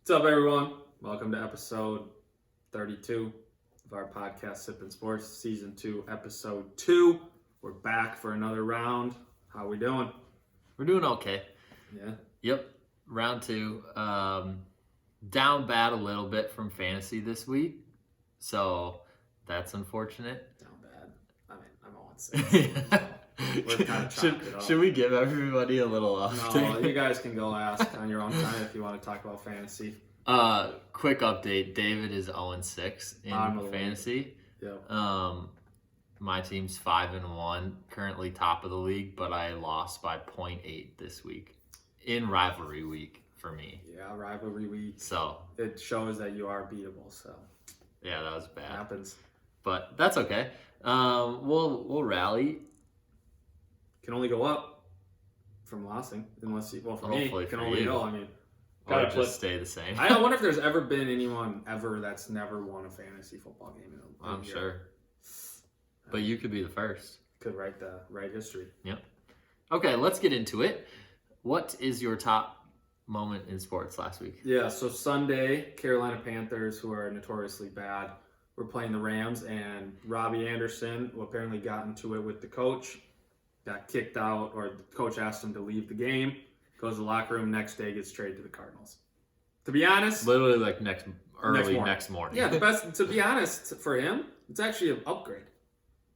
What's up, everyone? Welcome to episode 32 of our podcast, Sippin' Sports, Season 2, Episode 2. We're back for another round. How we doing? We're doing okay. Yeah? Yep. Round 2. Down bad a little bit from fantasy this week. So that's unfortunate. Down bad. I mean, I'm 0-6. We're kind of chalked it up. Should we give everybody a little update? No, you guys can go ask on your own time if you want to talk about fantasy. Quick update. David is 0-6 in fantasy. Yep. My team's 5-1, currently top of the league, but I lost by 0.8 this week in rivalry week for me. Yeah, rivalry week. So it shows that you are beatable. So yeah, that was bad. It happens. But that's okay. We'll rally. Can only go up from losing, unless you. Well, for Hopefully me, can for only you. go. I mean, Or just stay the same. I wonder if there's ever been anyone ever that's never won a fantasy football game in a I'm year. sure. But you could be the first. Could write history. Yep. Okay, let's get into it. What is your top moment in sports last week? Yeah, so Sunday, Carolina Panthers, who are notoriously bad, were playing the Rams, and Robbie Anderson, who apparently got into it with the coach, got kicked out, or the coach asked him to leave the game, goes to the locker room, next day gets traded to the Cardinals. To be honest... Literally like next morning. Yeah, to be honest, for him, it's actually an upgrade.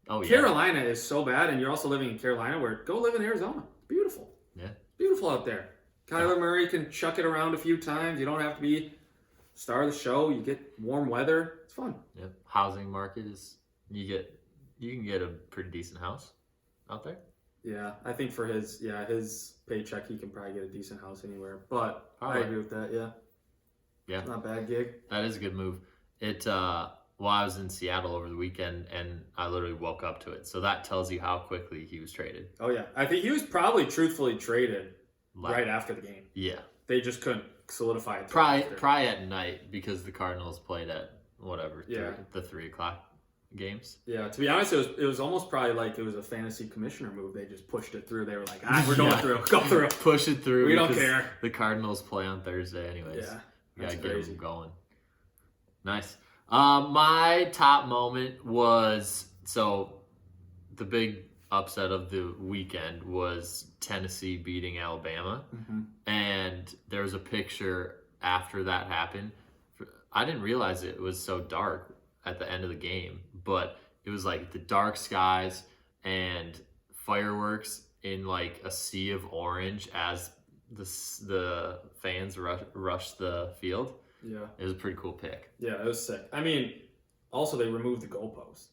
Oh, yeah. Carolina is so bad, and you're also living in Carolina, where go live in Arizona. Beautiful. Yeah. Beautiful out there. Kyler Murray can chuck it around a few times. You don't have to be star of the show. You get warm weather. It's fun. Yep. Housing market is you can get a pretty decent house out there. Yeah, I think for his paycheck, he can probably get a decent house anywhere. But I agree with that. Yeah. Yeah. Not a bad gig. That is a good move. I was in Seattle over the weekend, and I literally woke up to it. So that tells you how quickly he was traded. Oh, yeah. I think he was probably truthfully traded right after the game. Yeah. They just couldn't solidify it. Probably at night, because the Cardinals played at the 3 o'clock games. Yeah, to be honest, it was almost probably like it was a fantasy commissioner move. They just pushed it through. They were like, we're going through. Go through. Push it through. We don't care. The Cardinals play on Thursday anyways. Yeah. You gotta get them going. Nice. My top moment was, the big upset of the weekend was Tennessee beating Alabama. Mm-hmm. And there was a picture after that happened. I didn't realize it was so dark at the end of the game, but it was like the dark skies and fireworks in like a sea of orange as the fans rushed the field. Yeah. It was a pretty cool pic. Yeah, it was sick. I mean, also they removed the goalpost.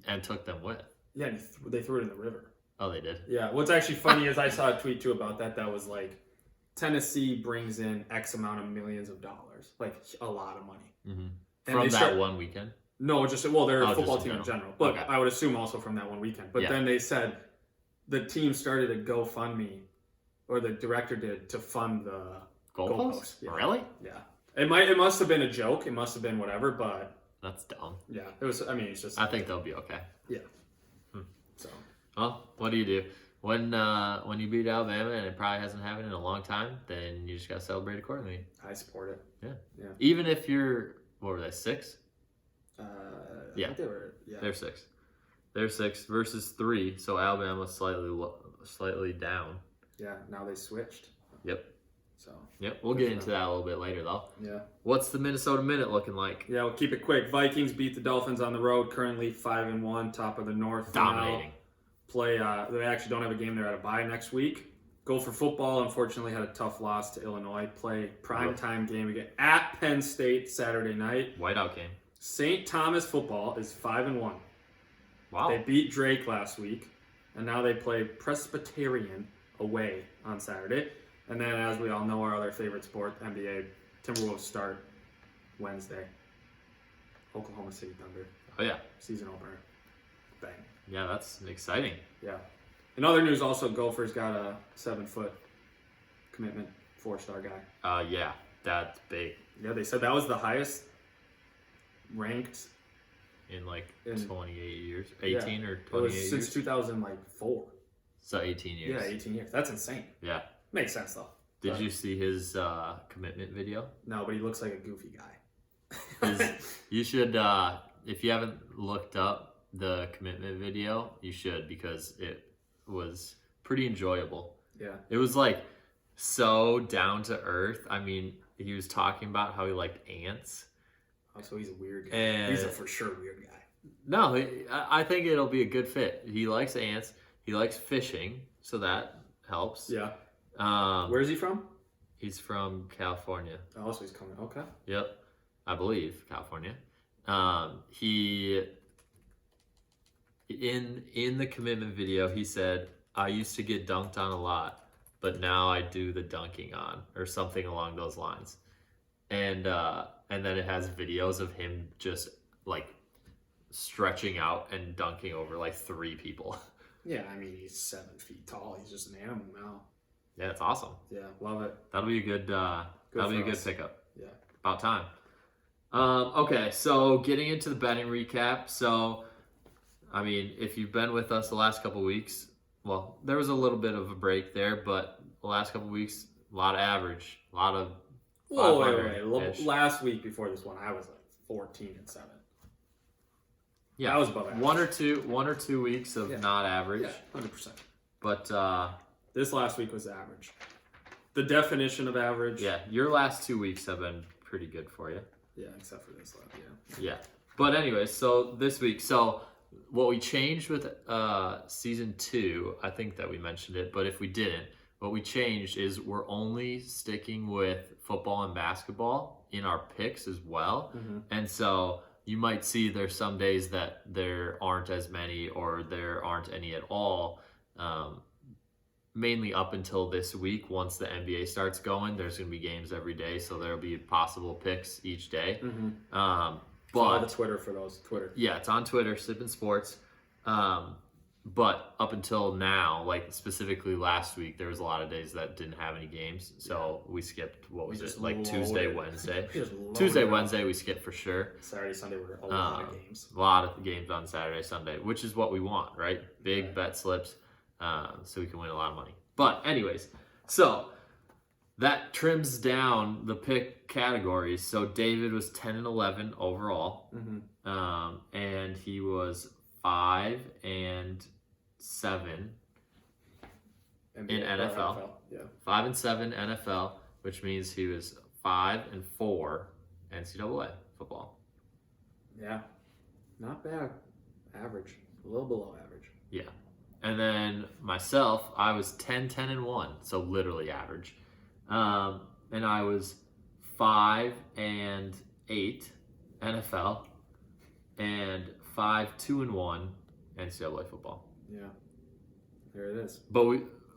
And took them with. Yeah, they threw it in the river. Oh, they did? Yeah, what's actually funny is I saw a tweet too about that was like, Tennessee brings in X amount of millions of dollars. Like, a lot of money. Mm-hmm. From that one weekend? No, they're a football team in general. But okay. I would assume also from that one weekend. But then they said the team started a GoFundMe, or the director did, to fund the goalpost. Yeah. Really? Yeah. It must have been a joke. It must have been whatever, but... That's dumb. Yeah. It was, I mean, it's just... I think they'll be okay. Yeah. So... Well, what do you do? When you beat Alabama, and it probably hasn't happened in a long time, then you just got to celebrate accordingly. I support it. Yeah. Even if you're, what were they, 6? Yeah. I think They're 6. They're 6 versus 3, so Alabama's slightly down. Yeah, now they switched. Yep. So. Yep, we'll get into that a little bit later, though. Yeah. What's the Minnesota Minute looking like? Yeah, we'll keep it quick. Vikings beat the Dolphins on the road, currently 5-1, top of the North. Dominating. They actually don't have a game. They're at a bye next week. Go for football, unfortunately, had a tough loss to Illinois. Play primetime game again at Penn State Saturday night. Whiteout game. St. Thomas football is 5-1. Wow. They beat Drake last week, and now they play Presbyterian away on Saturday. And then, as we all know, our other favorite sport, NBA, Timberwolves start Wednesday. Oklahoma City Thunder. Oh, yeah. Season opener. Bang. Yeah, that's exciting. Yeah. In other news, also, Gophers got a 7-foot commitment, 4-star guy. Yeah, that's big. Yeah, they said that was the highest ranked in 28 years, 18 or 28 years. Since 2004. So 18 years. Yeah, 18 years. That's insane. Yeah. Makes sense though. Did you see his commitment video? No, but he looks like a goofy guy. You should, if you haven't looked up the commitment video, you should, because it was pretty enjoyable. Yeah. It was like so down to earth. I mean, he was talking about how he liked ants. Oh, so he's a weird guy. And he's a for sure weird guy. No, I think it'll be a good fit. He likes ants. He likes fishing, so that helps. Yeah. Where is he from? He's from California. Oh, so he's coming. Okay. Yep, I believe California. He in the commitment video, he said, "I used to get dunked on a lot, but now I do the dunking on," or something along those lines. And then it has videos of him just like stretching out and dunking over like 3 people. Yeah, I mean, he's 7 feet tall. He's just an animal now. Yeah, it's awesome. Yeah, love it. That'll be a good pickup. Yeah. About time. Okay, so getting into the betting recap. So, I mean, if you've been with us the last couple weeks, well, there was a little bit of a break there, but the last couple weeks, a lot of average, a lot of. Whoa, wait. Last week before this one, I was like 14-7. Yeah, I was above average. One or two weeks of not average. Yeah, 100%. But this last week was average. The definition of average. Yeah, your last 2 weeks have been pretty good for you. Yeah, except for this last. Yeah. But anyway, so this week, so what we changed with season 2, I think that we mentioned it, but if we didn't, what we changed is we're only sticking with football and basketball in our picks as well. Mm-hmm. And so you might see there's some days that there aren't as many or there aren't any at all. Mainly up until this week. Once the NBA starts going, there's going to be games every day, so there'll be possible picks each day. Mm-hmm. But follow the Twitter for those. Twitter. Yeah, it's on Twitter, Sippin' Sports. But up until now, like specifically last week, there was a lot of days that didn't have any games, so we skipped. What was it, like Tuesday, Wednesday? Tuesday, Wednesday, we skipped for sure. Saturday, Sunday were a lot of games. A lot of games on Saturday, Sunday, which is what we want, right? Big bet slips. So we can win a lot of money. But anyways, so that trims down the pick categories. So David was 10-11 overall, and he was 5-7 in NFL. Yeah, 5-7 NFL, which means he was 5-4 NCAA football. Yeah, not bad. Average, a little below average. Yeah. And then myself, I was 10-1, so literally average. And I was 5-8 NFL and 5-2-1 NCAA football. Yeah, there it is. But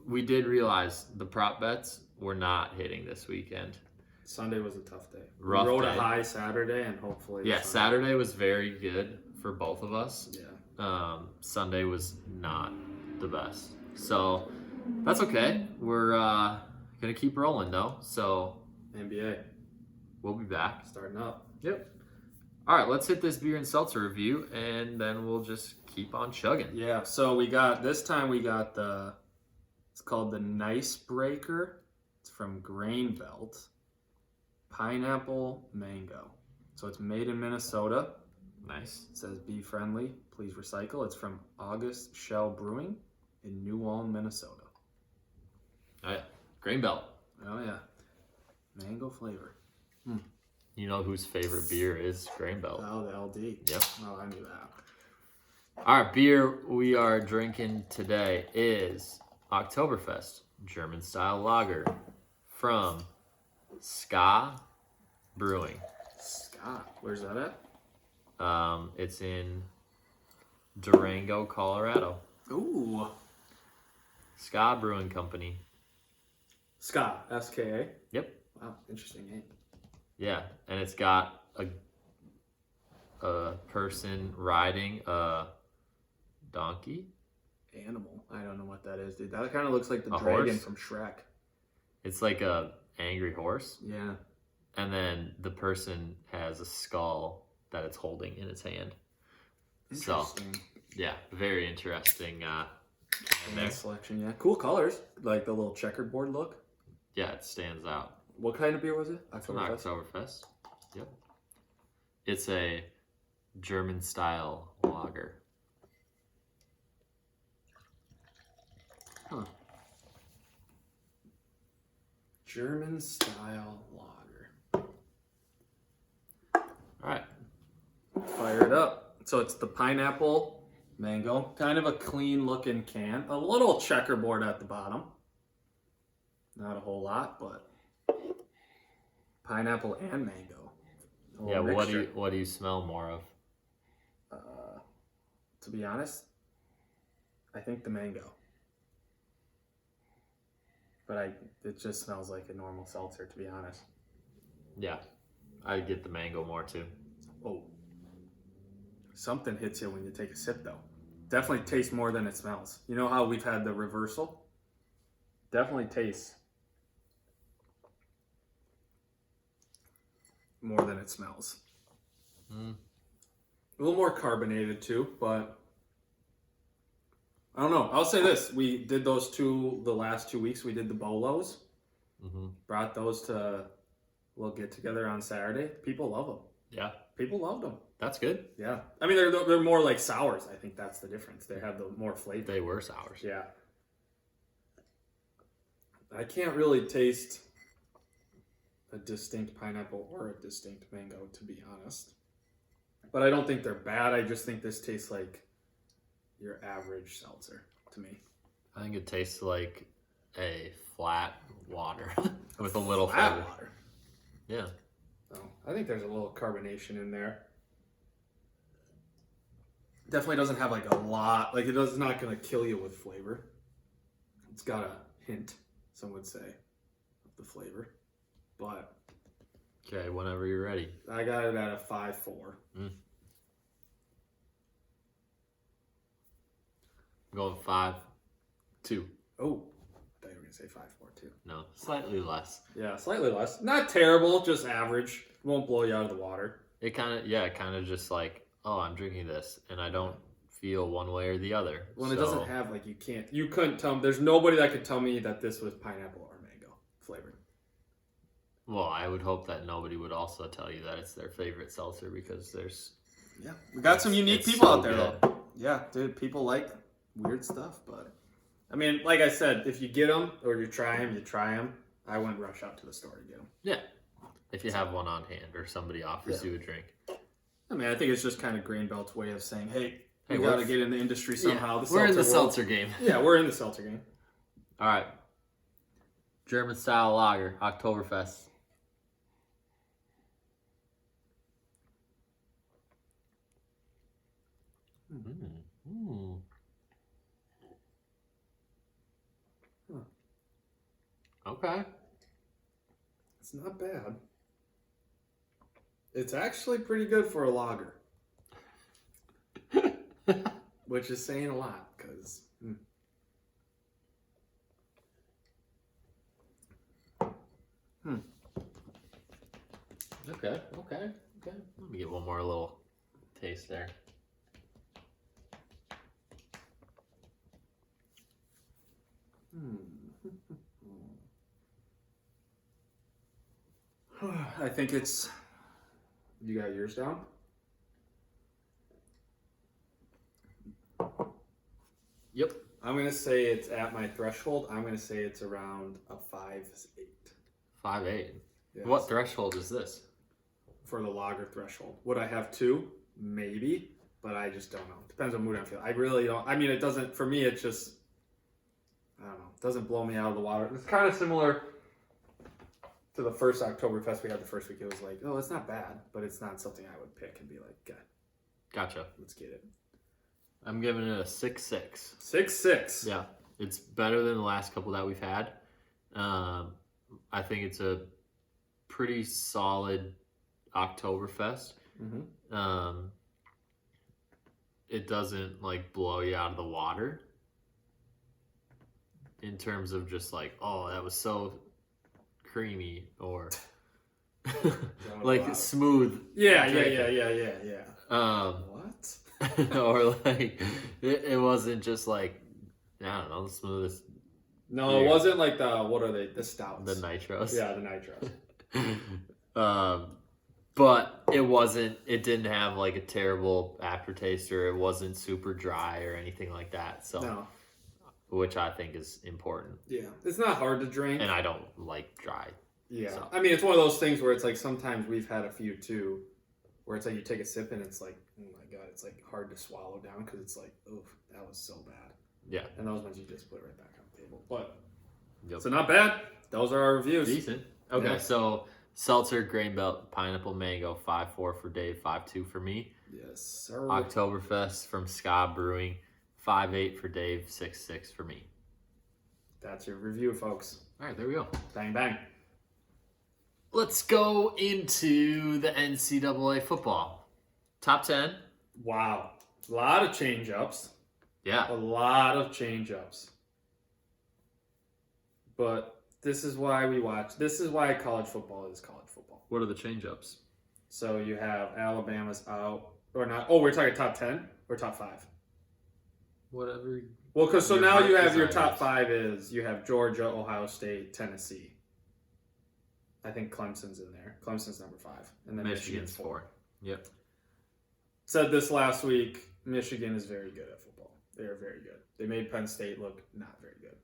we did realize the prop bets were not hitting this weekend. Sunday was a tough day. Rough we rode day. a high Saturday, and hopefully. Yeah, Saturday was very good for both of us. Yeah. Sunday was not the best. So that's okay. We're gonna keep rolling though. So NBA. We'll be back. Starting up. Yep. All right, let's hit this beer and seltzer review, and then we'll just keep on chugging. Yeah. So we got it's called the NiceBreaker. It's from Grain Belt. Pineapple mango. So it's made in Minnesota. Nice. It says be friendly, please recycle. It's from August Shell Brewing in New Ulm, Minnesota. Oh yeah, Grain Belt. Oh yeah, mango flavor. You know whose favorite beer is Grain Belt? Oh, the LD. Yep. Oh, I knew that. Our beer we are drinking today is Octoberfest German style lager from Ska Brewing. Ska. Where's that at? It's in Durango, Colorado. Ooh. Ska Brewing Company. Ska. S-K-A? Yep. Wow, interesting name. Yeah, and it's got a person riding a donkey. Animal. I don't know what that is, dude. That kind of looks like the A dragon horse? from Shrek. It's like a angry horse, Yeah. and then the person has a skull that it's holding in its hand. So, Interesting. yeah, very interesting. Nice selection, yeah. Cool colors. Like the little checkerboard look. Yeah, it stands out. What kind of beer was it? It's an Octoberfest. Yep. It's a German style lager. Huh. German style lager. All right. Fire it up. So it's the pineapple mango. Kind of a clean looking can. A little checkerboard at the bottom. Not a whole lot, but pineapple and mango. Yeah, what do you smell more of? To be honest, I think the mango. But it just smells like a normal seltzer, to be honest. Yeah, I get the mango more too. Oh, something hits you when you take a sip, though. Definitely tastes more than it smells. You know how we've had the reversal? Definitely tastes more than it smells. A little more carbonated too, but I don't know. I'll say this: we did those the last 2 weeks. We did the Bolos. Brought those to a little get together on Saturday. People love them. Yeah, people loved them. That's good. Yeah, I mean they're more like sours. I think that's the difference. They have the more flavor. They were sours. Yeah. I can't really taste a distinct pineapple or a distinct mango, to be honest. But I don't think they're bad. I just think this tastes like your average seltzer to me. I think it tastes like a flat water with a little flat flavor. Water. Yeah. Oh, I think there's a little carbonation in there. Definitely doesn't have like a lot. Like it's not going to kill you with flavor. It's got a hint, some would say, of the flavor. But okay, whenever you're ready. I got it at a 5.4. I'm going 5.2. Oh, I thought you were going to say 5.4 too. No, slightly less. Yeah, slightly less. Not terrible, just average. Won't blow you out of the water. It kind of just like, oh, I'm drinking this, and I don't feel one way or the other. Well, it doesn't have like you couldn't tell me. There's nobody that could tell me that this was pineapple or mango flavored. Well, I would hope that nobody would also tell you that it's their favorite seltzer because Yeah, we got some unique people out there though. Yeah, dude, people like weird stuff, but I mean, like I said, if you get them or you try them, you try them. I wouldn't rush out to the store to get them. Yeah, if you have one on hand or somebody offers you a drink. I mean, I think it's just kind of Grainbelt's way of saying, hey, we got to get in the industry somehow. Yeah, we're in the seltzer game. Yeah, we're in the seltzer game. All right. German style lager, Octoberfest. Okay. It's not bad. It's actually pretty good for a lager. Which is saying a lot, because... Okay. Let me get one more little taste there. I think it's... You got yours down? Yep. I'm going to say it's at my threshold. I'm going to say it's around a 5.8. 5.8. Yes. What threshold is this? For the lager threshold. Would I have 2? Maybe. But I just don't know. Depends on mood I feel. I really don't... I mean, it doesn't... For me, it just... I don't know. It doesn't blow me out of the water. It's kind of similar to the first Octoberfest we had the first week. It was like, oh, it's not bad, but it's not something I would pick and be like, okay, gotcha. Let's get it. I'm giving it a 6.6. 6.6. Yeah, it's better than the last couple that we've had. I think it's a pretty solid Oktoberfest. It doesn't like blow you out of the water in terms of just like, oh, that was so creamy or like smooth. Yeah. What? Or like it wasn't just like, I don't know, the smoothest No, it wasn't like what are they? The stouts. The nitros. Yeah, the nitros. But it didn't have like a terrible aftertaste, or it wasn't super dry or anything like that. So, No. Which I think is important. Yeah, it's not hard to drink. And I don't like dry. Yeah. So. I mean, it's one of those things where it's like sometimes we've had a few too, where it's like you take a sip and it's like, oh my God, it's like hard to swallow down because it's like, oh, that was so bad. Yeah. And those ones you just put right back on the table. But, yep. So not bad. Those are our reviews. Decent. Okay, Yeah. So Seltzer, Grain Belt, Pineapple Mango, 5-4 for Dave, 5-2 for me. Yes, sir. Octoberfest from Ska Brewing, 5-8 for Dave, 6-6 for me. That's your review, folks. All right, there we go. Bang, bang. Let's go into the NCAA football. Top 10. Wow. A lot of change-ups. Yeah. A lot of change-ups. But this is why we watch. This is why college football is college football. What are the change-ups? So you have Alabama's out. Or not. Oh, we're talking top 10 or top 5? Whatever. Well, because so Your now heart you have your desires. top 5 is you have Georgia, Ohio State, Tennessee. I think Clemson's in there. Clemson's number 5. And then Michigan's 4. Yep. Said this last week, Michigan is very good at football. They are very good. They made Penn State look not very good.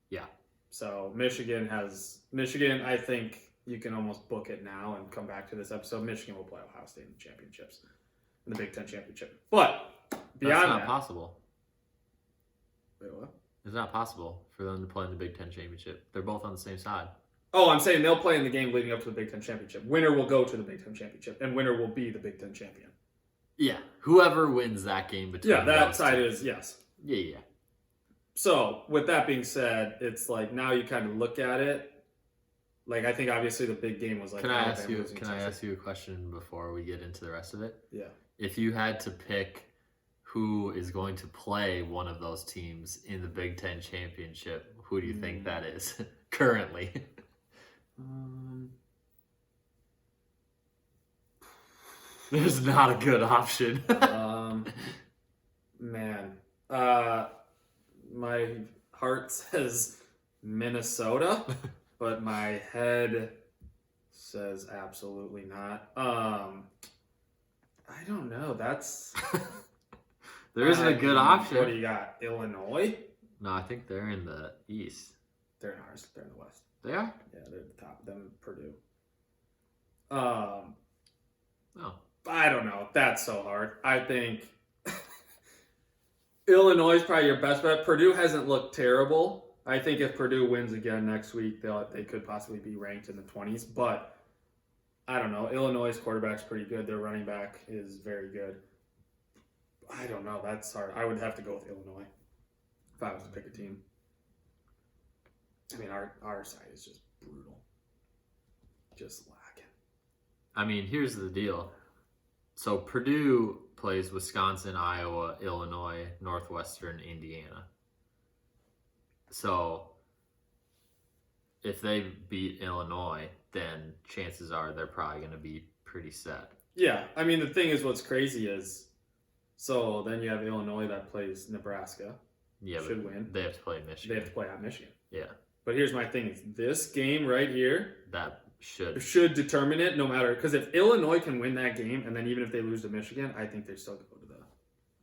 Yeah. So Michigan, I think you can almost book it now and come back to this episode. Michigan will play Ohio State in the championships, in the Big Ten championship. But beyond That's not that, possible. Wait, what? It's not possible for them to play in the Big Ten championship. They're both on the same side. Oh, I'm saying they'll play in the game leading up to the Big Ten championship. Winner will go to the Big Ten championship, and winner will be the Big Ten champion. Yeah. Whoever wins that game between Yeah, that those side two. is yes. Yeah. So, with that being said, it's like now you kind of look at it. Like, I think obviously the big game was like. Can I Alabama ask losing Texas. you a question before we get into the rest of it? Yeah. If you had to pick who is going to play one of those teams in the Big Ten championship, who do you think that is currently? There's not a good option. Man. My heart says Minnesota, but my head says absolutely not. I don't know. That's There isn't a good option. What do you got? Illinois? No, I think they're in the East. They're in ours. They're in the West. They are? Yeah, they're at the top. Them and Purdue. Oh. I don't know. That's so hard. I think Illinois is probably your best bet. Purdue hasn't looked terrible. I think if Purdue wins again next week, they could possibly be ranked in the 20s. But I don't know. Illinois' quarterback's pretty good. Their running back is very good. I don't know. That's hard. I would have to go with Illinois if I was to pick a team. I mean, our side is just brutal. Just lacking. I mean, here's the deal. So Purdue plays Wisconsin, Iowa, Illinois, Northwestern, Indiana. So if they beat Illinois, then chances are they're probably going to be pretty set. Yeah. I mean, the thing is, what's crazy is, so then you have Illinois that plays Nebraska. Yeah, should win. They have to play Michigan. They have to play at Michigan. Yeah. But here's my thing: is this game right here That should determine it, no matter, because if Illinois can win that game, and then even if they lose to Michigan, I think they still go to the.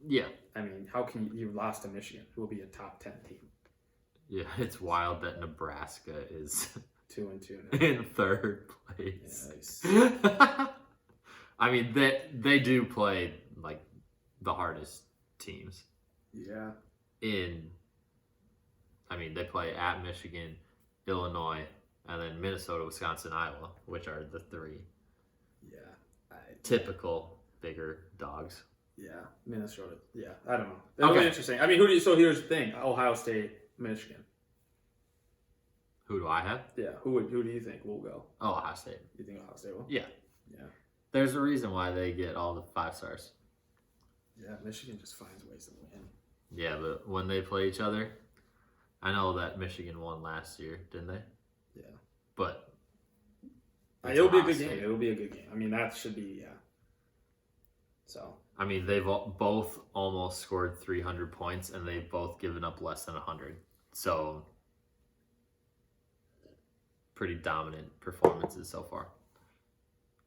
Yeah. I mean, how can you lost to Michigan, who will be a top 10 team? Yeah, it's wild that Nebraska is 2-2 now. in third place. Nice. I mean, they do play like the hardest teams. Yeah. I mean, they play at Michigan, Illinois, and then Minnesota, Wisconsin, Iowa, which are the three typical bigger dogs. Yeah, Minnesota. Yeah, I don't know. That'll be interesting. I mean, so here's the thing: Ohio State, Michigan. Who do I have? Yeah, who do you think will go? Oh, Ohio State. You think Ohio State will? Yeah. Yeah. There's a reason why they get all the 5 stars. Yeah, Michigan just finds ways to win. Yeah, but when they play each other, I know that Michigan won last year, didn't they? Yeah. But it'll be a good game. It'll be a good game. I mean, that should be, yeah. So. I mean, they've both almost scored 300 points, and they've both given up less than 100. So pretty dominant performances so far.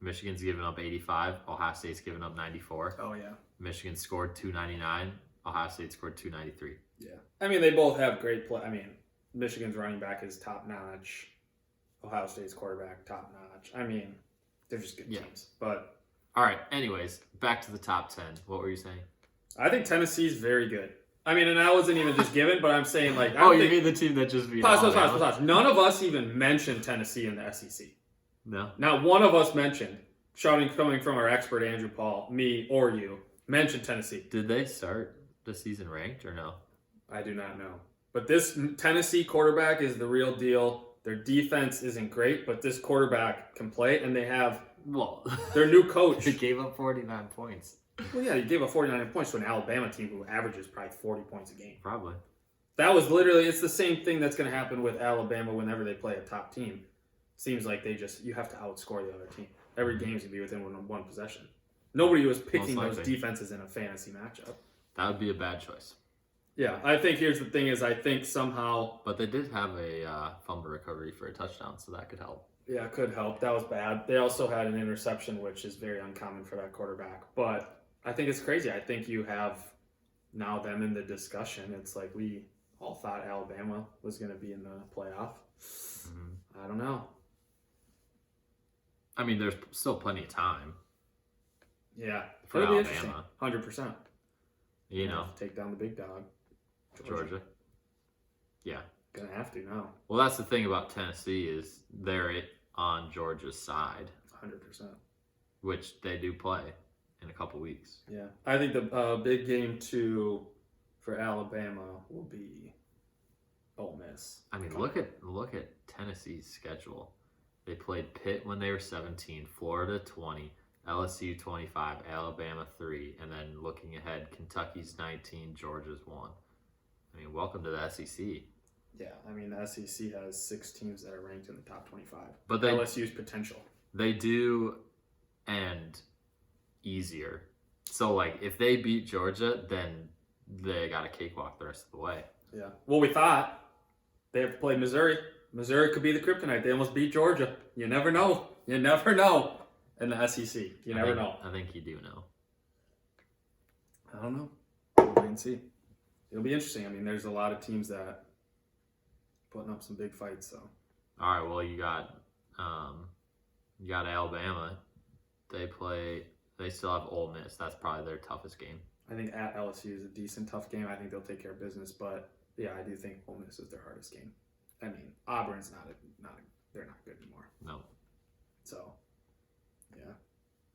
Michigan's given up 85. Ohio State's given up 94. Oh, yeah. Michigan scored 299. Ohio State scored 293. Yeah. I mean, they both have great play. I mean, Michigan's running back is top-notch. Ohio State's quarterback, top-notch. I mean, they're just good teams. But all right, anyways, back to the top 10. What were you saying? I think Tennessee's very good. I mean, and I wasn't even just given, but I'm saying, like... Oh, you mean the team that just beat Pause. None of us even mentioned Tennessee in the SEC. No. Not one of us mentioned, coming from our expert, Andrew Paul, me or you, mentioned Tennessee. Did they start the season ranked or no? I do not know. But this Tennessee quarterback is the real deal. Their defense isn't great, but this quarterback can play, and they have their new coach. They gave up 49 points. Well, yeah, you gave up 49 points to an Alabama team who averages probably 40 points a game. Probably. That was literally, it's the same thing that's going to happen with Alabama whenever they play a top team. Seems like you have to outscore the other team. Every game's going to be within one possession. Nobody was picking those defenses in a fantasy matchup. That would be a bad choice. Yeah, I think here's the thing is I think somehow... But they did have a fumble recovery for a touchdown, so that could help. Yeah, it could help. That was bad. They also had an interception, which is very uncommon for that quarterback. But I think it's crazy. I think you have now them in the discussion. It's like we all thought Alabama was going to be in the playoff. I don't know. I mean, there's still plenty of time. Yeah. For Alabama. 100%. You know. Take down the big dog. Georgia. Yeah. Gonna have to now. Well, that's the thing about Tennessee is they're on Georgia's side. 100%. Which they do play in a couple weeks. Yeah. I think the big game for Alabama will be Ole Miss. I mean, look at Tennessee's schedule. They played Pitt when they were 17, Florida 20, LSU 25, Alabama 3, and then looking ahead, Kentucky's 19, Georgia's 1. I mean, welcome to the SEC. Yeah, I mean, the SEC has 6 teams that are ranked in the top 25. But LSU's potential. They do end easier. So, like, if they beat Georgia, then they got a cakewalk the rest of the way. Yeah. Well, we thought they have to play Missouri. Missouri could be the kryptonite. They almost beat Georgia. You never know. You never know in the SEC. You never know. I think you do know. I don't know. We'll wait and see. It'll be interesting. I mean, there's a lot of teams that putting up some big fights. So. All right. Well, you got Alabama. They still have Ole Miss. That's probably their toughest game. I think at LSU is a decent tough game. I think they'll take care of business, but yeah, I do think Ole Miss is their hardest game. I mean, Auburn's they're not good anymore. No. So, yeah.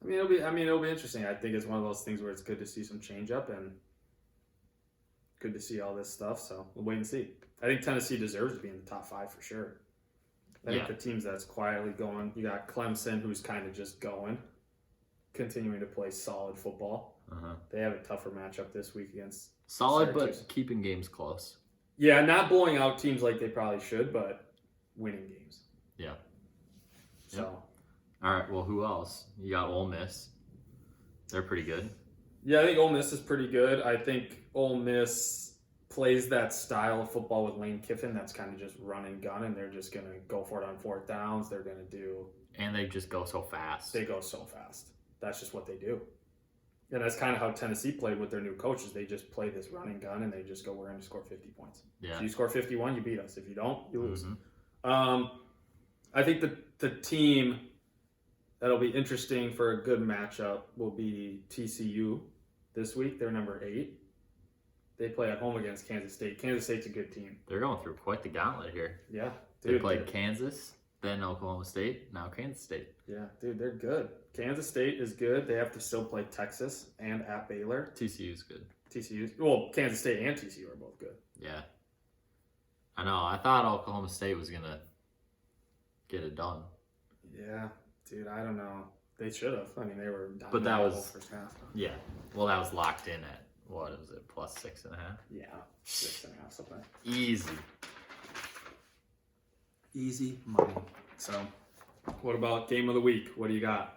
It'll be interesting. I think it's one of those things where it's good to see some change up and good to see all this stuff. So we'll wait and see. I think Tennessee deserves to be in the top 5 for sure. I think the teams that's quietly going. You got Clemson, who's kind of just going, continuing to play solid football. They have a tougher matchup this week against solid, Syracuse. but keeping games close. Yeah, not blowing out teams like they probably should, but winning games. Yeah. So. Yep. All right. Well, who else? You got Ole Miss. They're pretty good. Yeah, I think Ole Miss is pretty good. I think Ole Miss plays that style of football with Lane Kiffin that's kind of just run and gun, and they're just going to go for it on 4th downs. They're going to do... And they just go so fast. They go so fast. That's just what they do. And that's kind of how Tennessee played with their new coaches. They just play this run and gun, and they just go, we're going to score 50 points. Yeah. If you score 51, you beat us. If you don't, you lose. I think the team that'll be interesting for a good matchup will be TCU this week. They're number 8. They play at home against Kansas State. Kansas State's a good team. They're going through quite the gauntlet here. Yeah. Dude, they played Kansas, then Oklahoma State, now Kansas State. Yeah, dude, they're good. Kansas State is good. They have to still play Texas and at Baylor. TCU's good. Kansas State and TCU are both good. Yeah. I know. I thought Oklahoma State was going to get it done. Yeah, dude, I don't know. They should have. I mean, they were down but that was the first half. Yeah. Well, that was locked in at, what is it, plus 6.5? Yeah, 6.5, something. Easy money. So, what about game of the week? What do you got?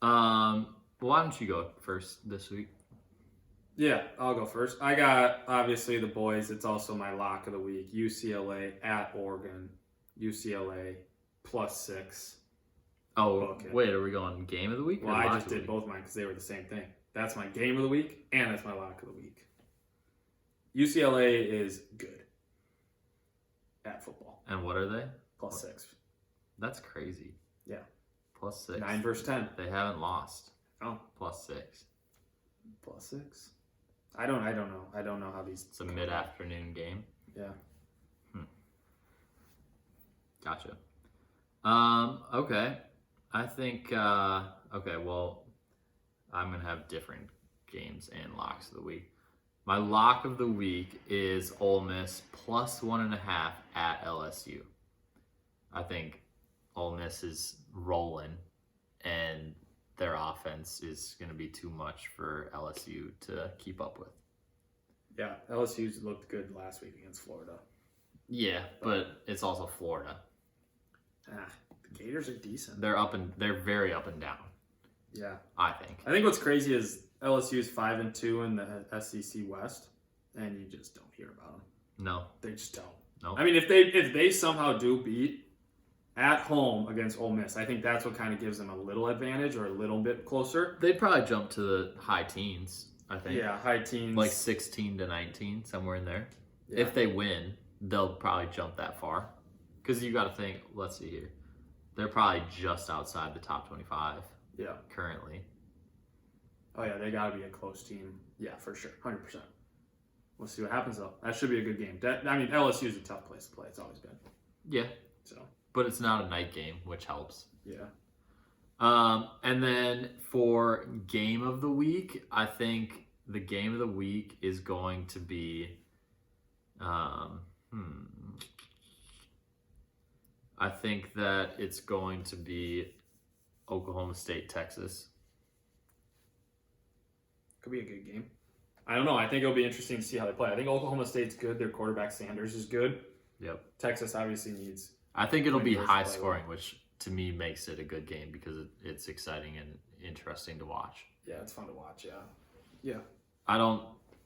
Why don't you go first this week? Yeah, I'll go first. I got, obviously, the boys. It's also my lock of the week. UCLA at Oregon. UCLA +6. Oh, Okay. wait, are we going game of the week? Well, or I lock just of the did week? both mine because they were the same thing. That's my game of the week, and that's my lock of the week. UCLA is good at football. And what are they? +6. That's crazy. Yeah. +6. 9 versus 10. They haven't lost. Oh. +6. +6. I don't know. I don't know how these. It's a mid-afternoon game. Yeah. Gotcha. Okay. I think, okay, well, I'm going to have different games and locks of the week. My lock of the week is Ole Miss +1.5 at LSU. I think Ole Miss is rolling, and their offense is going to be too much for LSU to keep up with. Yeah, LSU's looked good last week against Florida. Yeah, but it's also Florida. The Gators are decent. They're very up and down. Yeah. I think. I think what's crazy is LSU's 5-2 in the SEC West, and you just don't hear about them. No. They just don't. No. I mean, if they somehow do beat at home against Ole Miss, I think that's what kind of gives them a little advantage or a little bit closer. They'd probably jump to the high teens, I think. Yeah, high teens. Like 16 to 19, somewhere in there. Yeah. If they win, they'll probably jump that far. Because you got to think, let's see here. They're probably just outside the top 25 currently. Oh, yeah, they got to be a close team. Yeah, for sure. 100%. We'll see what happens, though. That should be a good game. I mean, LSU is a tough place to play. It's always been. Yeah. So. But it's not a night game, which helps. Yeah. And then for game of the week, I think the game of the week is going to be, I think that it's going to be Oklahoma State, Texas. Could be a good game. I don't know. I think it'll be interesting to see how they play. I think Oklahoma State's good. Their quarterback Sanders is good. Yep. Texas obviously needs. I think it'll be Rangers high play scoring, which to me makes it a good game because it's exciting and interesting to watch. Yeah, it's fun to watch. Yeah. Yeah.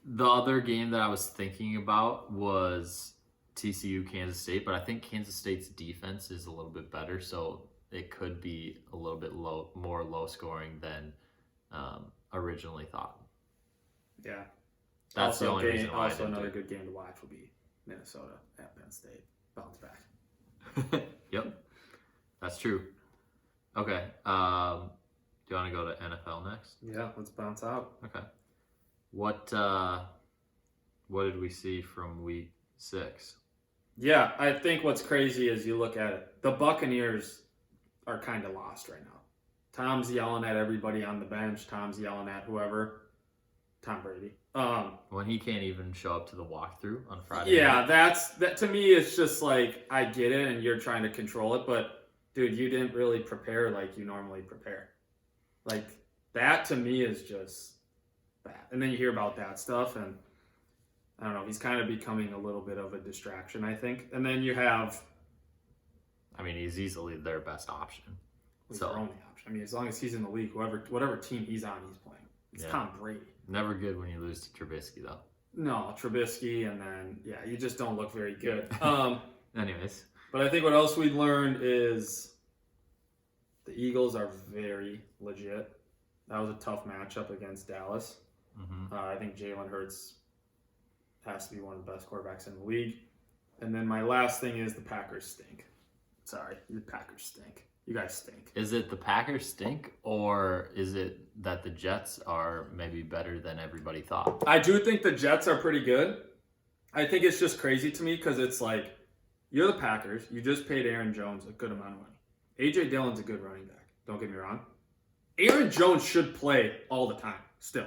The other game that I was thinking about was TCU, Kansas State, but I think Kansas State's defense is a little bit better, so it could be a little bit more low scoring than originally thought. Yeah. That's the only reason why. Also, another good game to watch will be Minnesota at Penn State. Bounce back. Yep, that's true. Okay. Do you want to go to NFL next? Yeah, let's bounce out. Okay. What did we see from week 6? Yeah, I think what's crazy is you look at it. The Buccaneers are kind of lost right now. Tom's yelling at everybody on the bench. Tom's yelling at whoever. Tom Brady. When he can't even show up to the walkthrough on Friday. Yeah, that to me it's just like I get it and you're trying to control it, but dude, you didn't really prepare like you normally prepare. Like that to me is just bad. And then you hear about that stuff and I don't know, he's kind of becoming a little bit of a distraction, I think. And then you have I mean, he's easily their best option. their only option. I mean, as long as he's in the league, whatever team he's on, he's playing. It's Tom Brady. Never good when you lose to Trubisky, though. No, Trubisky, and then, you just don't look very good. Anyways. But I think what else we learned is the Eagles are very legit. That was a tough matchup against Dallas. Mm-hmm. I think Jalen Hurts has to be one of the best quarterbacks in the league. And then my last thing is the Packers stink. Sorry, the Packers stink. You guys stink. Is it the Packers stink, or is it that the Jets are maybe better than everybody thought? I do think the Jets are pretty good. I think it's just crazy to me because it's like, you're the Packers. You just paid Aaron Jones a good amount of money. A.J. Dillon's a good running back. Don't get me wrong. Aaron Jones should play all the time, still.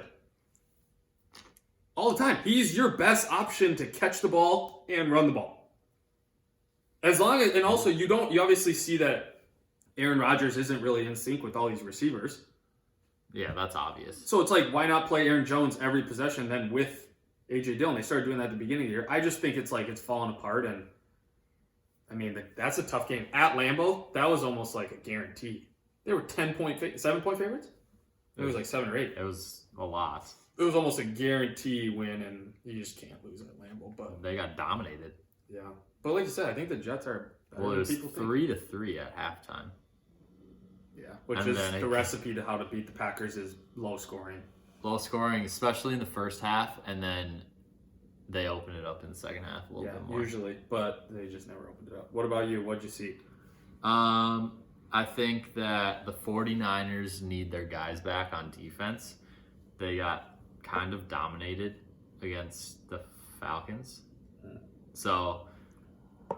All the time. He's your best option to catch the ball and run the ball. As long as, and also you obviously see that Aaron Rodgers isn't really in sync with all these receivers. Yeah, that's obvious. So it's like, why not play Aaron Jones every possession then with A.J. Dillon? They started doing that at the beginning of the year. I just think it's like it's fallen apart. And I mean, that's a tough game. At Lambeau, that was almost like a guarantee. They were 7-point favorites? It was like 7 or 8. It was a lot. It was almost a guarantee win, and you just can't lose at Lambeau. But they got dominated. Yeah. But like you said, I think the Jets are Well, it was 3-3 at halftime. Yeah, which And is then the recipe to how to beat the Packers is low scoring. Low scoring, especially in the first half, and then they open it up in the second half a little bit more. Usually, but they just never opened it up. What about you? What'd you see? I think that the 49ers need their guys back on defense. They got kind of dominated against the Falcons. So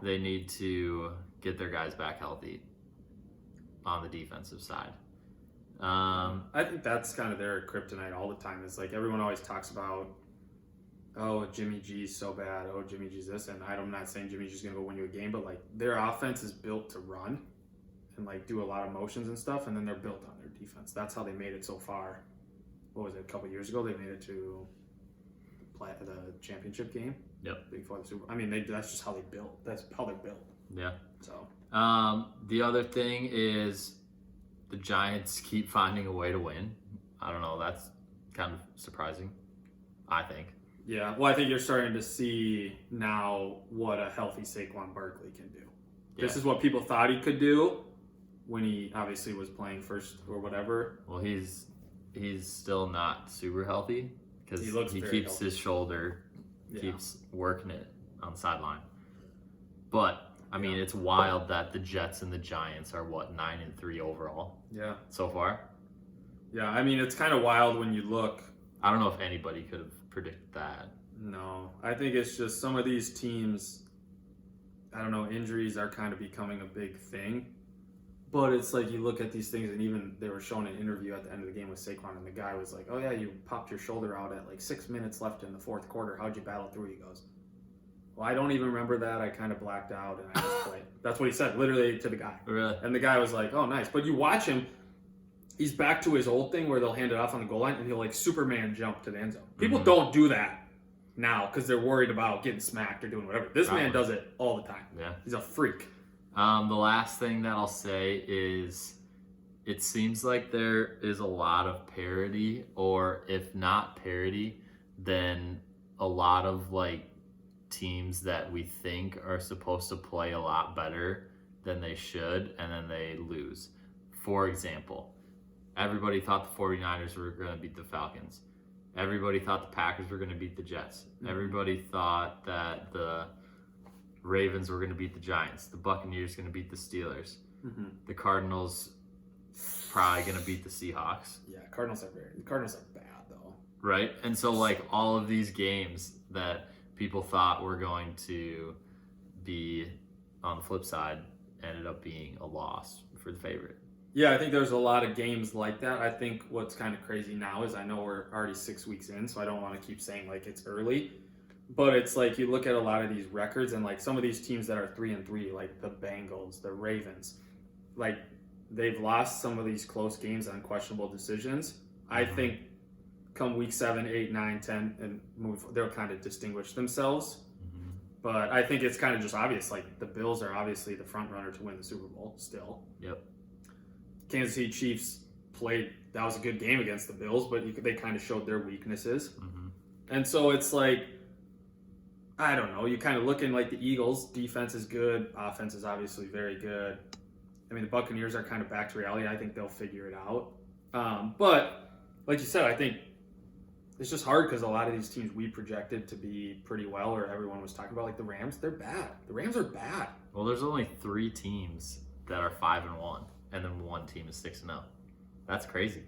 they need to get their guys back healthy on the defensive side. I think that's kind of their kryptonite all the time. It's like everyone always talks about, oh, Jimmy G's so bad. Oh, Jimmy G's this. And I'm not saying Jimmy G's going to go win you a game, but like their offense is built to run and like do a lot of motions and stuff. And then they're built on their defense. That's how they made it so far. What was it? A couple years ago, they made it to the championship game. Yep. Before the Super Bowl. I mean, that's just how they built. That's how they're built. Yeah. So. The other thing is the Giants keep finding a way to win. I don't know. That's kind of surprising, I think. Yeah. Well, I think you're starting to see now what a healthy Saquon Barkley can do. Yeah. This is what people thought he could do when he obviously was playing first or whatever. Well, he's still not super healthy because he keeps his shoulder, keeps working it on the sideline. But I mean, it's wild that the Jets and the Giants are 9-3 overall. Yeah. So far. Yeah, I mean, it's kind of wild when you look. I don't know if anybody could have predicted that. No, I think it's just some of these teams. I don't know. Injuries are kind of becoming a big thing, but it's like you look at these things, and even they were showing an interview at the end of the game with Saquon, and the guy was like, "Oh yeah, you popped your shoulder out at like 6 minutes left in the fourth quarter. How'd you battle through?" He goes, "Well, I don't even remember that. I kind of blacked out and I just played." That's what he said, literally to the guy. Really? And the guy was like, "Oh, nice." But you watch him, he's back to his old thing where they'll hand it off on the goal line and he'll like Superman jump to the end zone. People don't do that now because they're worried about getting smacked or doing whatever. This man does it all the time. Yeah. He's a freak. The last thing that I'll say is it seems like there is a lot of parity, or if not parity, then a lot of like teams that we think are supposed to play a lot better than they should, and then they lose. For example, everybody thought the 49ers were going to beat the Falcons. Everybody thought the Packers were going to beat the Jets. Everybody thought that the Ravens were going to beat the Giants. The Buccaneers going to beat the Steelers. The Cardinals probably going to beat the Seahawks. Yeah, the Cardinals are bad though. Right? And so like all of these games that people thought were going to be on the flip side ended up being a loss for the favorite. Yeah, I think there's a lot of games like that. I think what's kind of crazy now is I know we're already 6 weeks in, so I don't want to keep saying like it's early. But it's like you look at a lot of these records and like some of these teams that are 3-3, like the Bengals, the Ravens, like they've lost some of these close games on questionable decisions. I think come week 7, 8, 9, 10 and move, they'll kind of distinguish themselves. But I think it's kind of just obvious. Like the Bills are obviously the front runner to win the Super Bowl still. Yep. Kansas City Chiefs played, that was a good game against the Bills, but they kind of showed their weaknesses. And so it's like, I don't know, you kind of look in like the Eagles, defense is good, offense is obviously very good. I mean, the Buccaneers are kind of back to reality. I think they'll figure it out. But like you said, I think it's just hard because a lot of these teams we projected to be pretty well, or everyone was talking about, like the Rams, they're bad. The Rams are bad. Well, there's only 3 teams that are 5-1. And then 1 team is 6-0. That's crazy.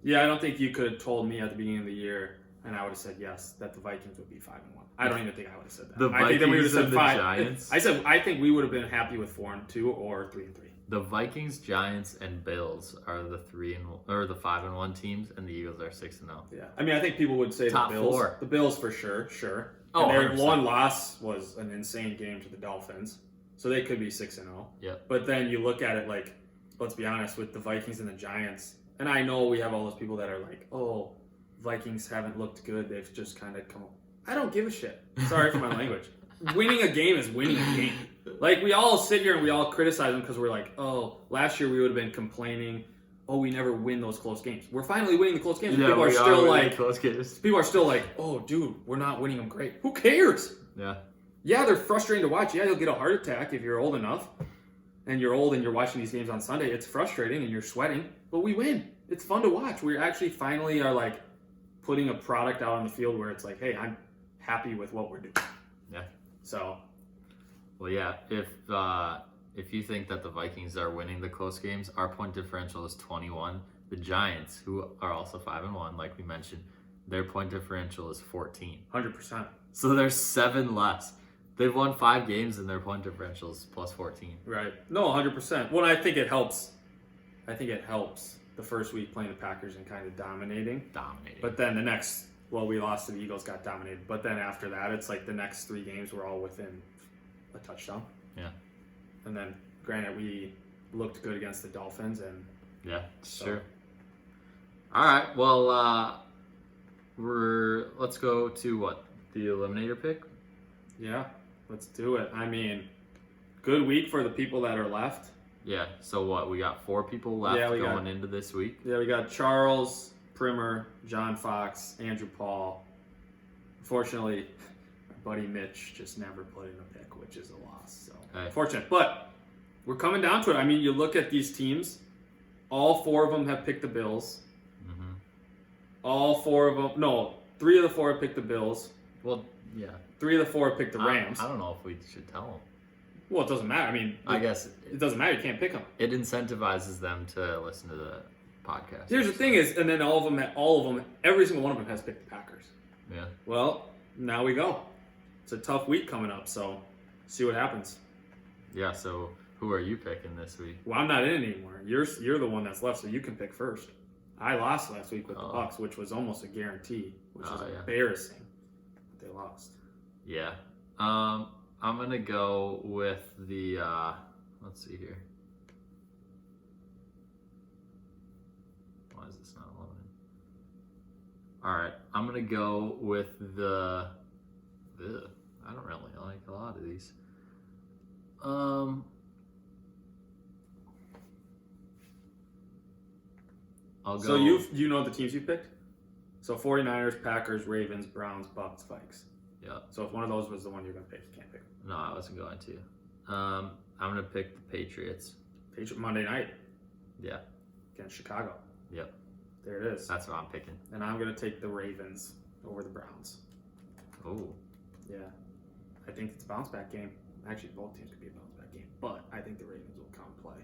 Yeah, I don't think you could have told me at the beginning of the year, and I would have said yes, that the Vikings would be 5-1. I don't even think I would have said that. The I think that we would have said and the 5. Giants. I think we would have been happy with 4-2 or 3-3. The Vikings, Giants, and Bills are the 5-1 teams, and the Eagles are 6-0. Yeah, I mean, I think people would say Top the Bills. 4. The Bills for sure. Oh, and their 100%. one loss was an insane game to the Dolphins, so they could be 6-0. Yep. But then you look at it like, let's be honest, with the Vikings and the Giants, and I know we have all those people that are like, oh, Vikings haven't looked good. They've just kind of come. I don't give a shit. Sorry for my language. Winning a game is winning a game. Like, we all sit here and we all criticize them because we're like, oh, last year we would have been complaining, oh, we never win those close games. We're finally winning the close games. Yeah, people are still like, close games. people are still like, oh, dude, we're not winning them great. Who cares? Yeah. Yeah, they're frustrating to watch. Yeah, you'll get a heart attack if you're old enough. And you're old and you're watching these games on Sunday. It's frustrating and you're sweating. But we win. It's fun to watch. We actually finally are like putting a product out on the field where it's like, hey, I'm happy with what we're doing. Yeah. So. Well, yeah. If you think that the Vikings are winning the close games, our point differential is 21. The Giants, who are also 5-1, like we mentioned, their point differential is 14. 100%. So there's 7 less. They've won 5 games and their point differential is plus 14. Right. No, 100%. Well, I think it helps. The first week playing the Packers and kind of dominating. But then we lost to the Eagles, got dominated. But then after that, it's like the next 3 games were all within a touchdown. Yeah. And then, granted, we looked good against the Dolphins. And yeah, sure. All right. Well, let's go to what? The Eliminator pick? Yeah, let's do it. I mean, good week for the people that are left. Yeah, so what? We got 4 people left going into this week. Yeah, we got Charles, Primer, John Fox, Andrew Paul. Unfortunately, our buddy Mitch just never put in a pick, which is a loss. So unfortunate. But we're coming down to it. I mean, you look at these teams. All 4 of them have picked the Bills. Mm-hmm. All 4 of them. No, 3 of the 4 have picked the Bills. Well, yeah. 3 of the 4 have picked the Rams. I don't know if we should tell them. Well, it doesn't matter. I mean, I guess it doesn't matter. You can't pick them. It incentivizes them to listen to the podcast. Here's the thing is, and then all of them, every single one of them has picked the Packers. Yeah. Well, now we go. It's a tough week coming up, so see what happens. Yeah. So who are you picking this week? Well, I'm not in it anymore. You're the one that's left, so you can pick first. I lost last week with the Bucs, which was almost a guarantee, which is embarrassing that they lost. Yeah. I'm going to go with the, let's see here. Why is this not loading? All right. I'm going to go with I don't really like a lot of these. I'll go. So you know the teams you picked? So 49ers, Packers, Ravens, Browns, Bucs, Vikes. Yeah. So if one of those was the one you're going to pick, you can't pick. No, I wasn't going to. I'm going to pick the Patriots. Monday night. Yeah. Against Chicago. Yep. There it is. That's what I'm picking. And I'm going to take the Ravens over the Browns. Oh. Yeah. I think it's a bounce back game. Actually, both teams could be a bounce back game. But I think the Ravens will come play.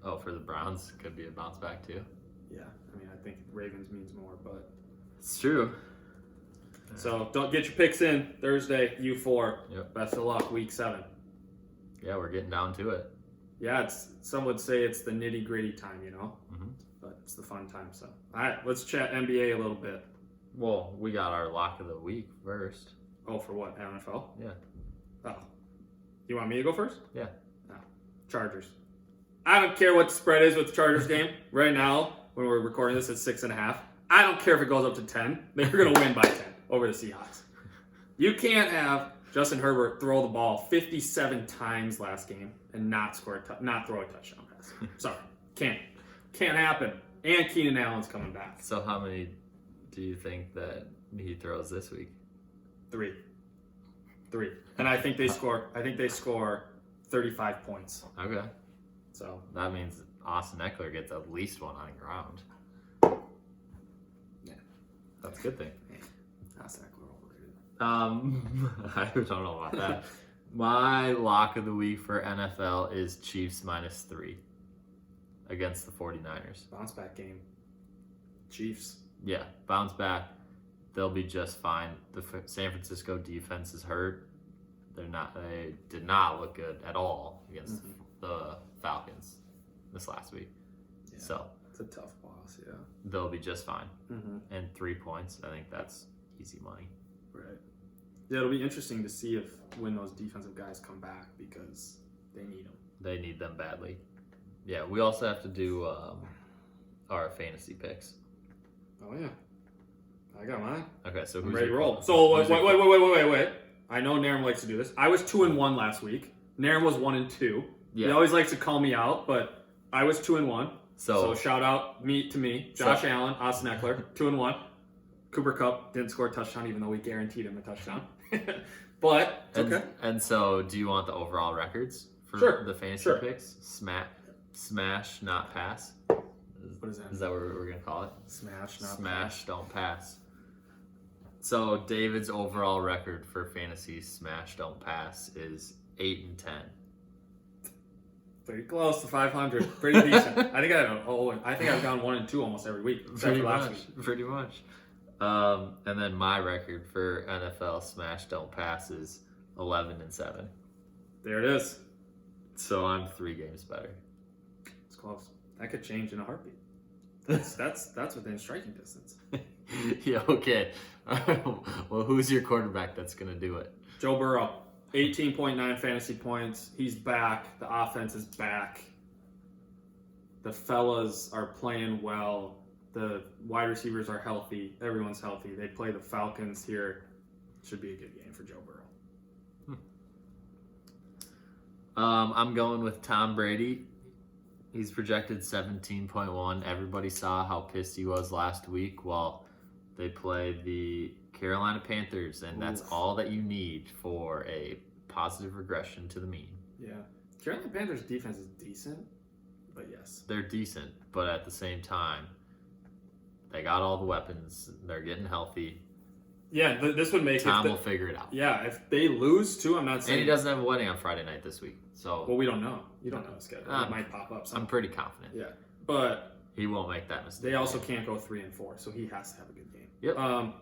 Oh, for the Browns, could be a bounce back too? Yeah. I mean, I think Ravens means more, but... It's true. So don't get your picks in Thursday, U4. Yep. Best of luck, week 7. Yeah, we're getting down to it. Yeah, some would say it's the nitty gritty time, Mm-hmm. But it's the fun time. So, all right, let's chat NBA a little bit. Well, we got our lock of the week first. Oh, for what? NFL? Yeah. Oh, you want me to go first? Yeah. No. Chargers. I don't care what the spread is with the Chargers game right now. When we're recording this, it's 6.5. I don't care if it goes up to 10. They're going to win by 10 over the Seahawks. You can't have Justin Herbert throw the ball 57 times last game and not throw a touchdown pass. Sorry. Can't happen. And Keenan Allen's coming back. So how many do you think that he throws this week? 3. And I think they score 35 points. Okay. So that means Austin Eckler gets at least one on ground. Yeah. That's a good thing. Yeah. Austin Eckler overrated. I don't know about that. My lock of the week for NFL is Chiefs -3 against the 49ers. Bounce back game. Chiefs. Yeah, bounce back. They'll be just fine. The San Francisco defense is hurt. They did not look good at all against the Falcons this last week. Yeah, so it's a tough loss, yeah. They'll be just fine. Mm-hmm. And 3 points, I think that's easy money. Right. Yeah, it'll be interesting to see when those defensive guys come back because they need them. They need them badly. Yeah, we also have to do our fantasy picks. Oh, yeah. I got mine. Okay, so I'm who's ready to your roll. call? So, wait. I know Nairn likes to do this. I was 2-1 last week. Nairn was 1-2. Yeah. He always likes to call me out, but I was 2-1. So shout out to me, Josh Allen, Austin Eckler, 2-1. Cooper Kupp didn't score a touchdown, even though we guaranteed him a touchdown. But it's okay. And so, do you want the overall records for Sure, the fantasy sure. picks? Smash, not pass. What is that? Is that what we're gonna call it? Smash, not Smash, pass. don't pass. So David's overall record for fantasy smash, don't pass is 8-10. Pretty close to 500. Pretty decent. I think I've gone 1 and 2 almost every week. Except for last week. Pretty much. And then my record for NFL smash, don't pass is 11-7. There it is. So I'm 3 games better. It's close. That could change in a heartbeat. That's within striking distance. Yeah, okay. Well, who's your quarterback that's going to do it? Joe Burrow, 18.9 fantasy points. He's back. The offense is back. The fellas are playing well. The wide receivers are healthy. Everyone's healthy. They play the Falcons here. Should be a good game for Joe Burrow. I'm going with Tom Brady. He's projected 17.1. Everybody saw how pissed he was last week. Well, they played the Carolina Panthers, and that's all that you need for a positive regression to the mean. Yeah. Carolina Panthers defense is decent, but yes. They're decent, but at the same time, they got all the weapons. They're getting healthy. Yeah, this would make Tom will figure it out. Yeah, if they lose too, I'm not saying. And he doesn't have a wedding on Friday night this week, so. Well, we don't know. You don't know his schedule. It might pop up. I'm pretty confident. Yeah, but he won't make that mistake. They also can't go 3 and 4, so he has to have a good game. Yep.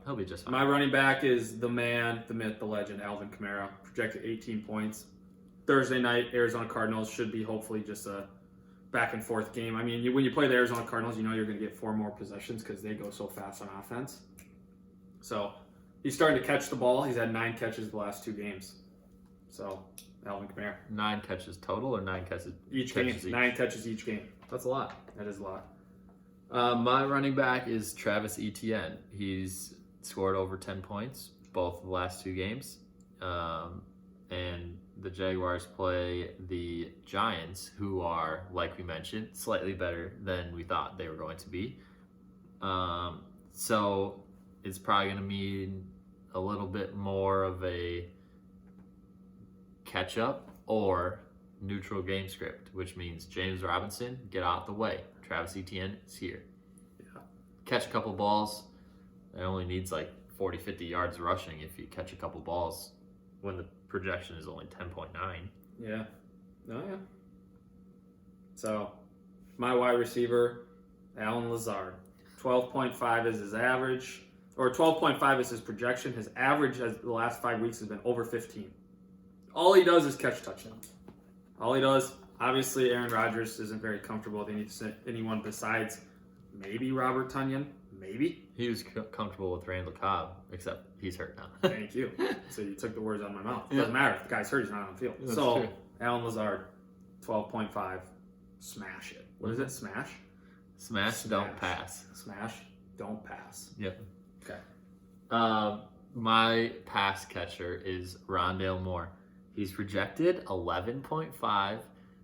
He'll be just fine. My running back is the man, the myth, the legend, Alvin Kamara. Projected 18 points. Thursday night, Arizona Cardinals should be hopefully just a back and forth game. I mean, when you play the Arizona Cardinals, you know you're going to get 4 more possessions because they go so fast on offense. So he's starting to catch the ball. He's had 9 catches the last 2 games. So Alvin Kamara. 9 catches total or 9 catches each game? 9 catches each game. That's a lot. That is a lot. My running back is Travis Etienne. He's scored over 10 points both the last 2 games. And the Jaguars play the Giants, who are, like we mentioned, slightly better than we thought they were going to be. So it's probably going to mean a little bit more of a catch-up or neutral game script, which means James Robinson, get out the way. Travis Etienne is here. Yeah. Catch a couple balls. It only needs like 40, 50 yards rushing if you catch a couple balls when the projection is only 10.9. Yeah. Oh, yeah. So, my wide receiver, Alan Lazard. 12.5 is his average, or 12.5 is his projection. His average as the last 5 weeks has been over 15. All he does is catch touchdowns. All he does. Obviously, Aaron Rodgers isn't very comfortable with anyone besides maybe Robert Tonyan. Maybe. He was comfortable with Randall Cobb, except he's hurt now. Thank you. So you took the words out of my mouth. Doesn't matter. If the guy's hurt, he's not on the field. That's so, true. Alan Lazard, 12.5. Smash it. What is it? Smash? Smash, don't pass. Smash, don't pass. Yep. Okay. My pass catcher is Rondale Moore. He's projected 11.5,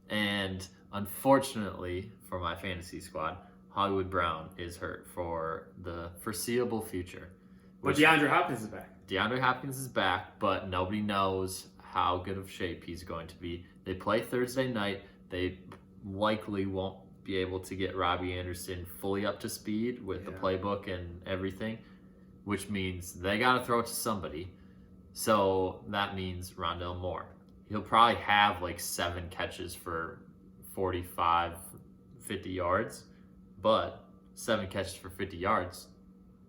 and unfortunately for my fantasy squad, Hollywood Brown is hurt for the foreseeable future. But DeAndre Hopkins is back. DeAndre Hopkins is back, but nobody knows how good of shape he's going to be. They play Thursday night. They likely won't be able to get Robbie Anderson fully up to speed with the playbook and everything, which means they got to throw it to somebody. So that means Rondale Moore. He'll probably have like 7 catches for 45, 50 yards, but 7 catches for 50 yards,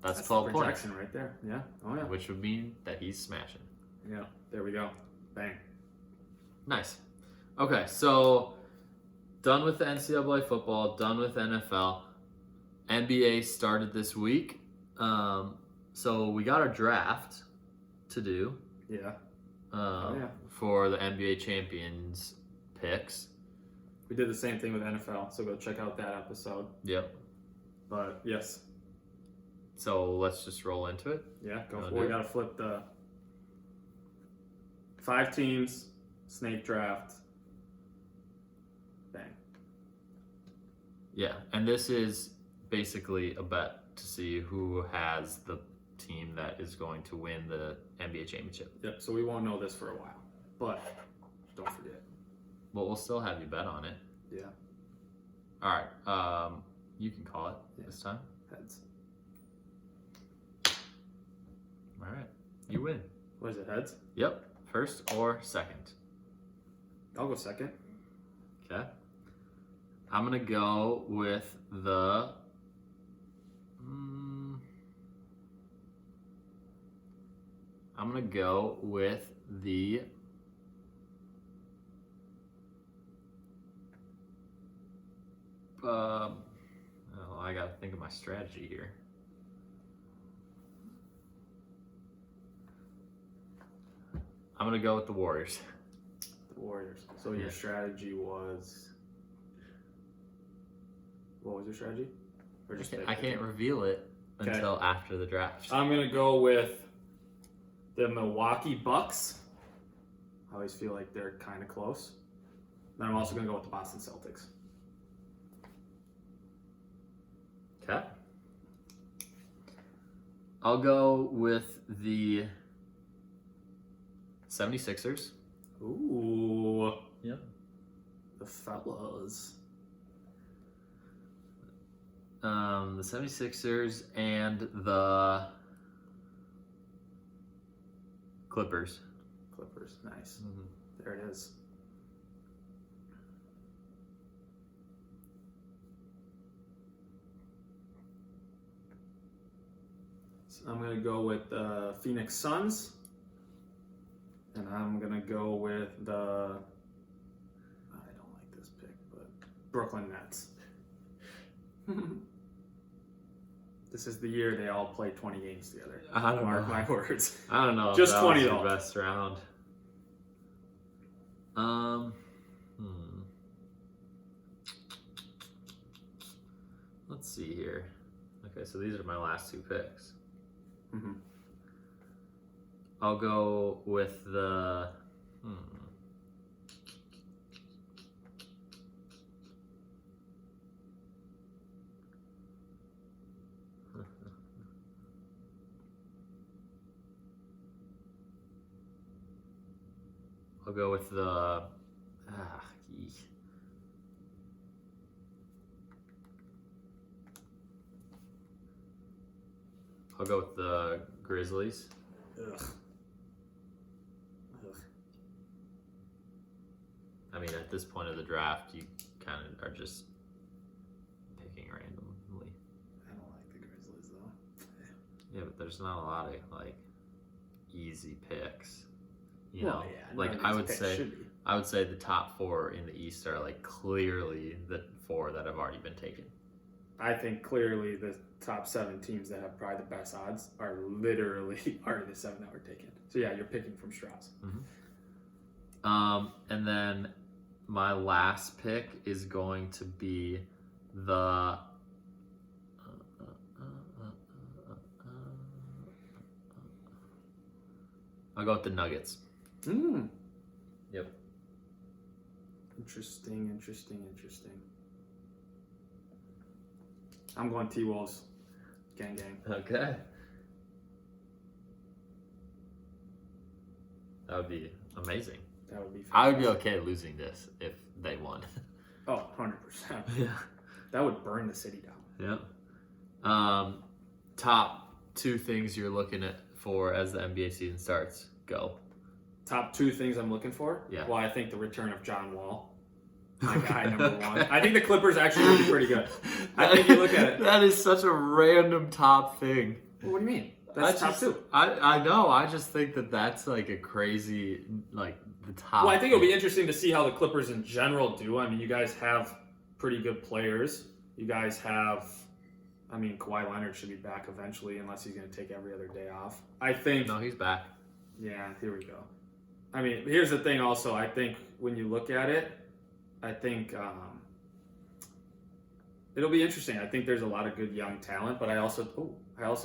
that's 12 the points. projection right there. Yeah. Oh, yeah. Which would mean that he's smashing. Yeah. There we go. Bang. Nice. Okay, so done with the NCAA football, done with NFL. NBA started this week. So we got our draft to do. Yeah. For the NBA champions picks. We did the same thing with NFL, so go check out that episode. Yep. But yes. So let's just roll into it. Yeah, go for it. We got to flip the 5 teams, snake draft. Bang. Yeah, and this is basically a bet to see who has the team that is going to win the NBA championship. Yep. So we won't know this for a while, but don't forget. But we'll still have you bet on it. Yeah. All right. You can call it this time. Heads. All right. You win. What is it? Heads. Yep. First or second. I'll go second. Okay. I'm gonna go with the. I'm gonna go with the. I gotta think of my strategy here. I'm gonna go with the Warriors. The Warriors. So your strategy was. What was your strategy? Or just I can't reveal it until after the draft. I'm gonna go with the Milwaukee Bucks. I always feel like they're kind of close. Then I'm also gonna go with the Boston Celtics. Okay. I'll go with the 76ers. Ooh. Yep. The fellas. The 76ers and the Clippers. Clippers. Nice. Mm-hmm. There it is. So I'm going to go with the Phoenix Suns. And I'm going to go with the... I don't like this pick, but Brooklyn Nets. This is the year they all play 20 games together. I don't Mark know. my words. I don't know. Just if that 20 was your though. best round. Let's see here. Okay, so these are my last two picks. Mm-hmm. I'll go with the. I'll go with the. I'll go with the Grizzlies. Ugh. I mean, at this point of the draft, you kind of are just picking randomly. I don't like the Grizzlies though. Yeah, but there's not a lot of like easy picks. You Well, know, yeah, like none of these picks should be. I would say the top four in the East are like clearly the four that have already been taken. I think clearly the top 7 teams that have probably the best odds are literally already the 7 that were taken. So yeah, you're picking from straws. Mm-hmm. And then my last pick is going to be the. I'll go with the Nuggets. Yep. Interesting. I'm going T-Wolves. Gang. Okay. That would be amazing. That would be fantastic. I would be okay losing this if they won. Oh, 100%. Yeah. That would burn the city down. Yep. Top 2 things you're looking at for as the NBA season starts. Go. Top 2 things I'm looking for? Yeah. Well, I think the return of John Wall. My guy, number 1. I think the Clippers actually would be pretty good. I think you look at it. That is such a random top thing. Well, what do you mean? That's top 2. I know. I just think that that's like a crazy, like the top. Well, I think it'll be interesting to see how the Clippers in general do. I mean, you guys have pretty good players. You guys have, I mean, Kawhi Leonard should be back eventually unless he's going to take every other day off. I think. No, he's back. Yeah, here we go. I mean, here's the thing also. I think when you look at it, I think it'll be interesting. I think there's a lot of good young talent, but I also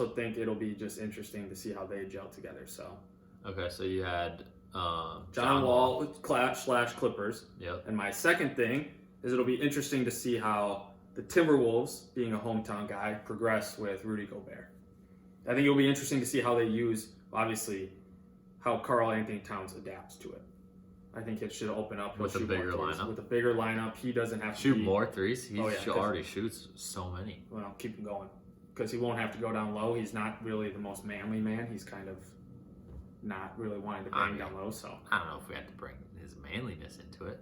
think it'll be just interesting to see how they gel together. So, okay, so you had John Wall / Clippers. Yep. And my second thing is it'll be interesting to see how the Timberwolves, being a hometown guy, progress with Rudy Gobert. I think it'll be interesting to see how they use, obviously, how Karl Anthony Towns adapts to it. I think it should open up with a bigger lineup. With a bigger lineup, he doesn't have to shoot more threes. He Oh, already shoots so many. Well, keep him going because he won't have to go down low. He's not really the most manly man. He's kind of not really wanting to bang down low. So I don't know if we have to bring his manliness into it.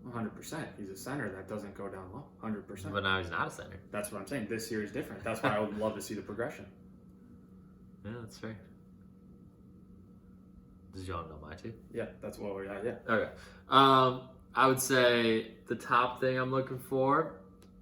100%. He's a center that doesn't go down low. 100%. But now he's not a center. That's what I'm saying. This year is different. That's why I would love to see the progression. Yeah, that's fair. Did you want to know my two? Yeah, that's what we're at. Yeah. Okay. I would say the top thing I'm looking for,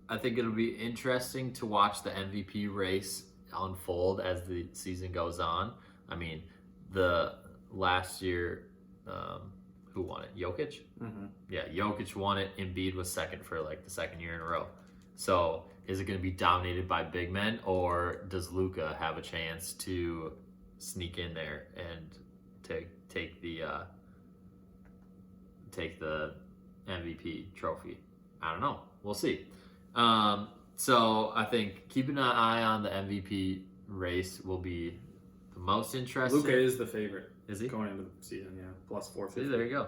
I think it'll be interesting to watch the MVP race unfold as the season goes on. I mean, the last year, who won it? Jokic? Mm-hmm. Yeah, Jokic won it. Embiid was second for like the second year in a row. So is it going to be dominated by big men, or does Luka have a chance to sneak in there and take the MVP trophy? I don't know. We'll see. So I think keeping an eye on the MVP race will be the most interesting. Luka is the favorite. Is he? Going into the season, yeah. Plus 450. See, there you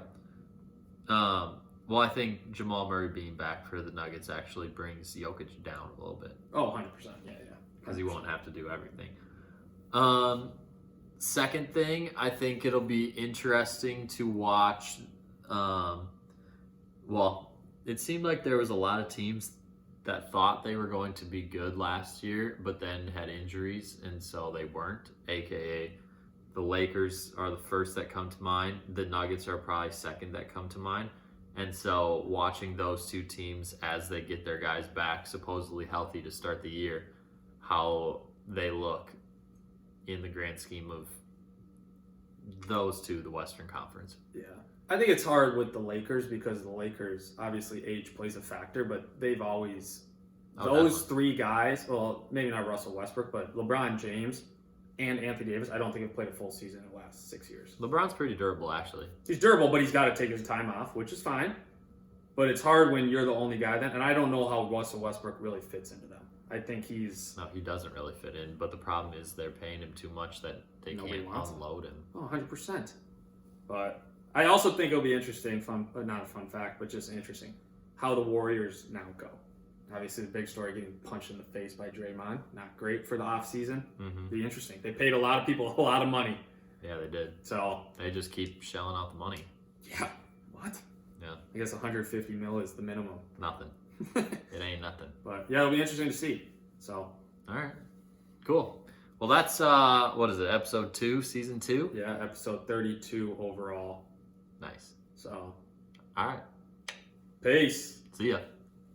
go. Well, I think Jamal Murray being back for the Nuggets actually brings Jokic down a little bit. Oh, 100%. Yeah. Because he won't have to do everything. Second thing, I think it'll be interesting to watch. Well, it seemed like there was a lot of teams that thought they were going to be good last year, but then had injuries, and so they weren't. AKA, the Lakers are the first that come to mind. The Nuggets are probably second that come to mind. And so watching those two teams as they get their guys back, supposedly healthy to start the year, how they look in the grand scheme of those two, the Western Conference. Yeah. I think it's hard with the Lakers because the Lakers, obviously age plays a factor, but they've always, those three guys, well, maybe not Russell Westbrook, but LeBron James and Anthony Davis, I don't think have played a full season in the last 6 years. LeBron's pretty durable, actually. He's durable, but he's got to take his time off, which is fine. But it's hard when you're the only guy then, and I don't know how Russell Westbrook really fits into them. I think No, he doesn't really fit in, but the problem is they're paying him too much that they can't unload him. Oh, 100%. But I also think it'll be interesting, not a fun fact, but just interesting, how the Warriors now go. Obviously, the big story getting punched in the face by Draymond. Not great for the offseason. Mm-hmm. Be interesting. They paid a lot of people a lot of money. Yeah, they did. So they just keep shelling out the money. Yeah. What? Yeah. I guess 150 mil is the minimum. Nothing. It ain't nothing. But yeah, it'll be interesting to see. So. All right. Cool. Well, that's what is it? Episode 2, season 2? Yeah, episode 32 overall. Nice. So. All right. Peace. See ya.